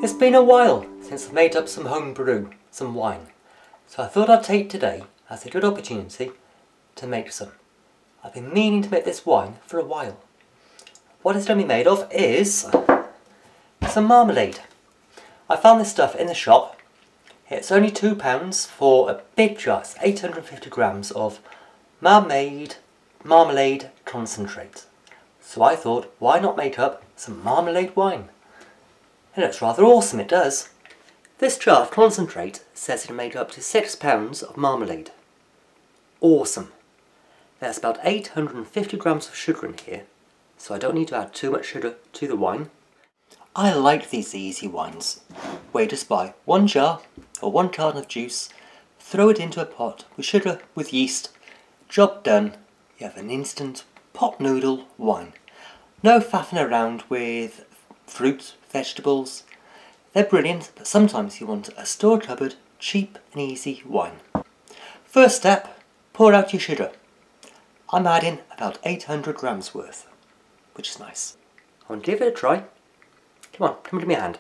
It's been a while since I've made up some homebrew, some wine, so I thought I'd take today as a good opportunity to make some. I've been meaning to make this wine for a while. What it's going to be made of is some marmalade. I found this stuff in the shop. It's only £2 for a big jar. It's 850 grams of marmalade concentrate. So I thought, why not make up some marmalade wine? It looks rather awesome, it does. This jar of concentrate says it'll make up to £6 of marmalade. Awesome. There's about 850 grams of sugar in here, so I don't need to add too much sugar to the wine. I like these easy wines, where you just buy one jar or one carton of juice, throw it into a pot with sugar, with yeast, job done, you have an instant pot noodle wine. No faffing around with fruit, vegetables. They're brilliant, but sometimes you want a store cupboard, cheap and easy wine. First step, pour out your sugar. I'm adding about 800 grams worth, which is nice. I want to give it a try. Come on, come to my hand.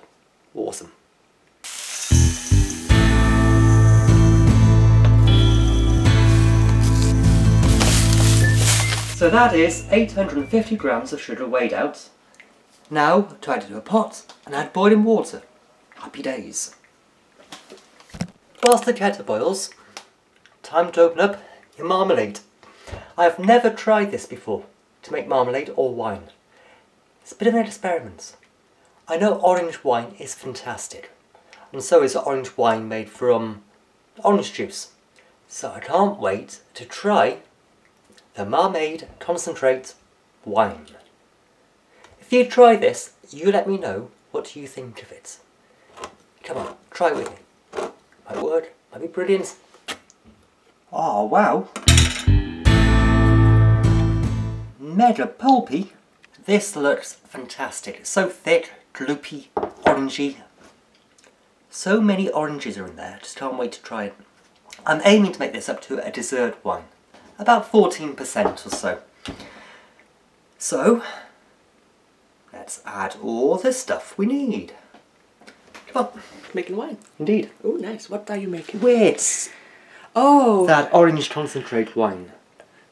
Awesome. So that is 850 grams of sugar weighed out. Now to add it to a pot and add boiling water. Happy days. Whilst the kettle boils, time to open up your marmalade. I have never tried this before, to make marmalade or wine. It's a bit of an experiment. I know orange wine is fantastic, and so is orange wine made from orange juice. So I can't wait to try the marmalade concentrate wine. If you try this, you let me know what you think of it. Come on, try it with me. Might work, might be brilliant. Oh wow. Mega pulpy. This looks fantastic. It's so thick, gloopy, orangey. So many oranges are in there, just can't wait to try it. I'm aiming to make this up to a dessert wine. About 14% or so. So, let's add all the stuff we need. Come on. Making wine? Indeed. Oh, nice. What are you making? Wait. Oh! That orange concentrate wine.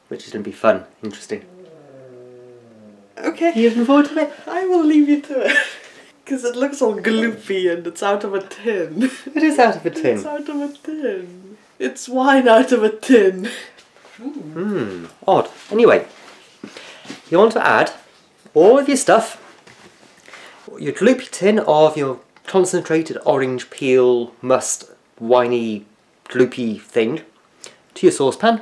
Which is going to be fun, interesting. Okay. Are you looking forward to it? I will leave you to it. Because it looks all gloopy and it's out of a tin. It is out of a tin. It's out of a tin. It's wine out of a tin. Odd. Anyway, you want to add all of your stuff, your gloopy tin of your concentrated orange peel, must, winey, gloopy thing, to your saucepan.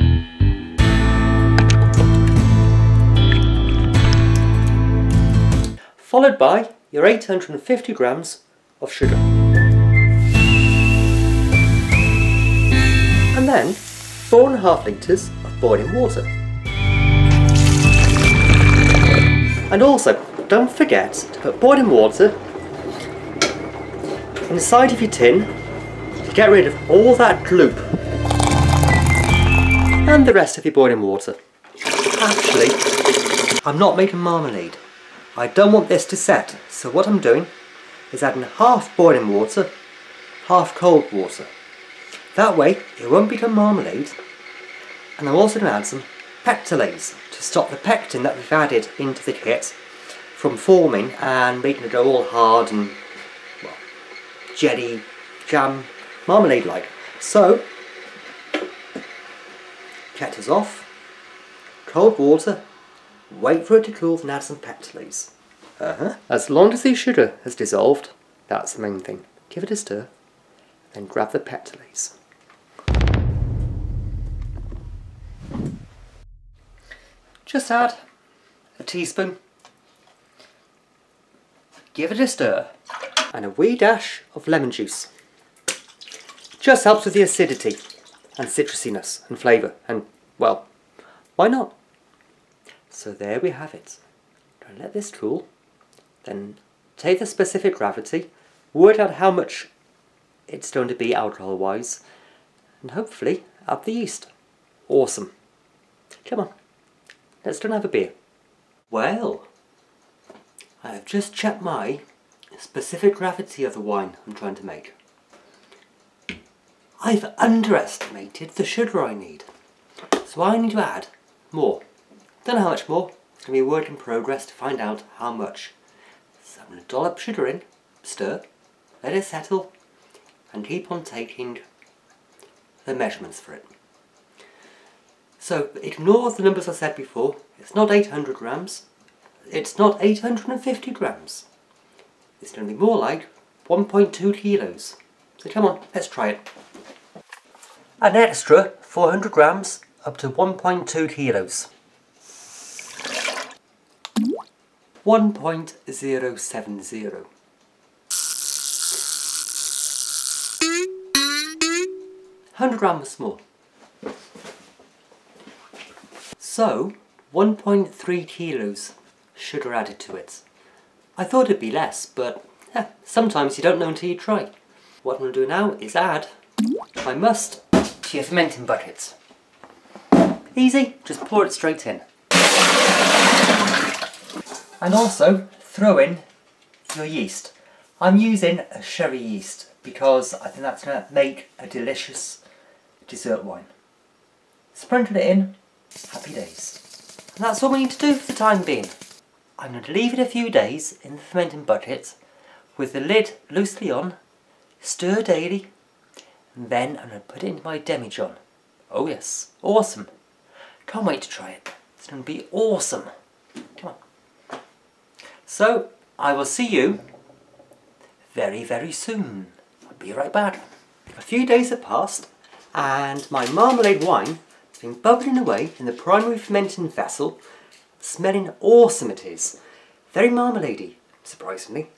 Followed by your 850 grams of sugar. And then 4.5 litres of boiling water. And also, don't forget to put boiling water inside of your tin to get rid of all that gloop and the rest of your boiling water. Actually, I'm not making marmalade. I don't want this to set, so what I'm doing is adding half boiling water, half cold water. That way it won't become marmalade, and I'm also going to add some pectolase to stop the pectin that we've added into the kit from forming and making it go all hard and, well, jelly, jam, marmalade-like. So, kettle's off, cold water, wait for it to cool, then add some pectolase. As long as the sugar has dissolved, that's the main thing. Give it a stir, then grab the pectolase. Just add a teaspoon, give it a stir, and a wee dash of lemon juice. Just helps with the acidity and citrusiness and flavour, and, well, why not? So there we have it. Don't let this cool. Then take the specific gravity, work out how much it's going to be alcohol wise, and hopefully add the yeast. Awesome. Come on, let's go and have a beer. Well, I have just checked my specific gravity of the wine I'm trying to make. I've underestimated the sugar I need, so I need to add more. Don't know how much more, it's going to be a work in progress to find out how much. So I'm going to dollop sugar in, stir, let it settle, and keep on taking the measurements for it. So ignore the numbers I said before, it's not 800 grams, it's not 850 grams. It's going to be more like 1.2 kilos. So come on, let's try it. An extra 400 grams up to 1.2 kilos. 1.070. 100 grams more. So 1.3 kilos sugar added to it. I thought it'd be less, but sometimes you don't know until you try. What I'm going to do now is add, if I must, to your fermenting bucket. Easy, just pour it straight in. And also throw in your yeast. I'm using a sherry yeast because I think that's going to make a delicious dessert wine. Sprinkle it in, happy days. And that's all we need to do for the time being. I'm going to leave it a few days in the fermenting bucket with the lid loosely on, stir daily, and then I'm going to put it into my demijohn. Oh yes, awesome. Can't wait to try it. It's going to be awesome. Come on. So, I will see you very, very soon. I'll be right back. A few days have passed and my marmalade wine has been bubbling away in the primary fermenting vessel. Smelling awesome it is. Very marmaladey, surprisingly.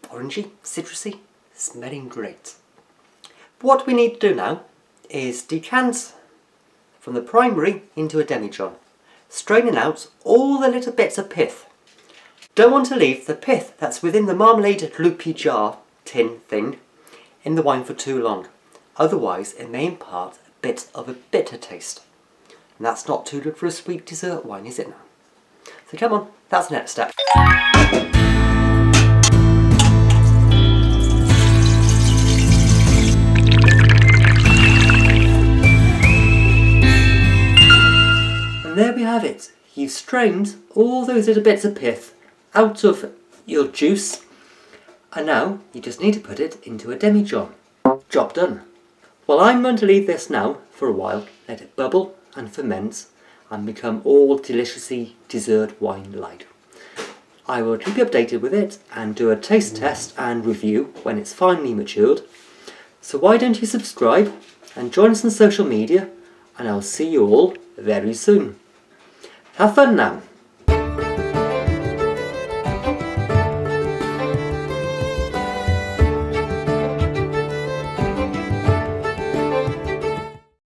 Orangey, citrusy, smelling great. What we need to do now is decant from the primary into a demijohn, straining out all the little bits of pith. Don't want to leave the pith that's within the marmalade loopy jar tin thing in the wine for too long. Otherwise it may impart a bit of a bitter taste. And that's not too good for a sweet dessert wine, is it now? So come on, that's the next step. And there we have it. You've strained all those little bits of pith out of your juice, and now you just need to put it into a demijohn. Job done. Well, I'm going to leave this now for a while, let it bubble and ferment and become all deliciously dessert wine-like. I will keep you updated with it and do a taste test and review when it's finally matured. So why don't you subscribe and join us on social media, and I'll see you all very soon. Have fun now.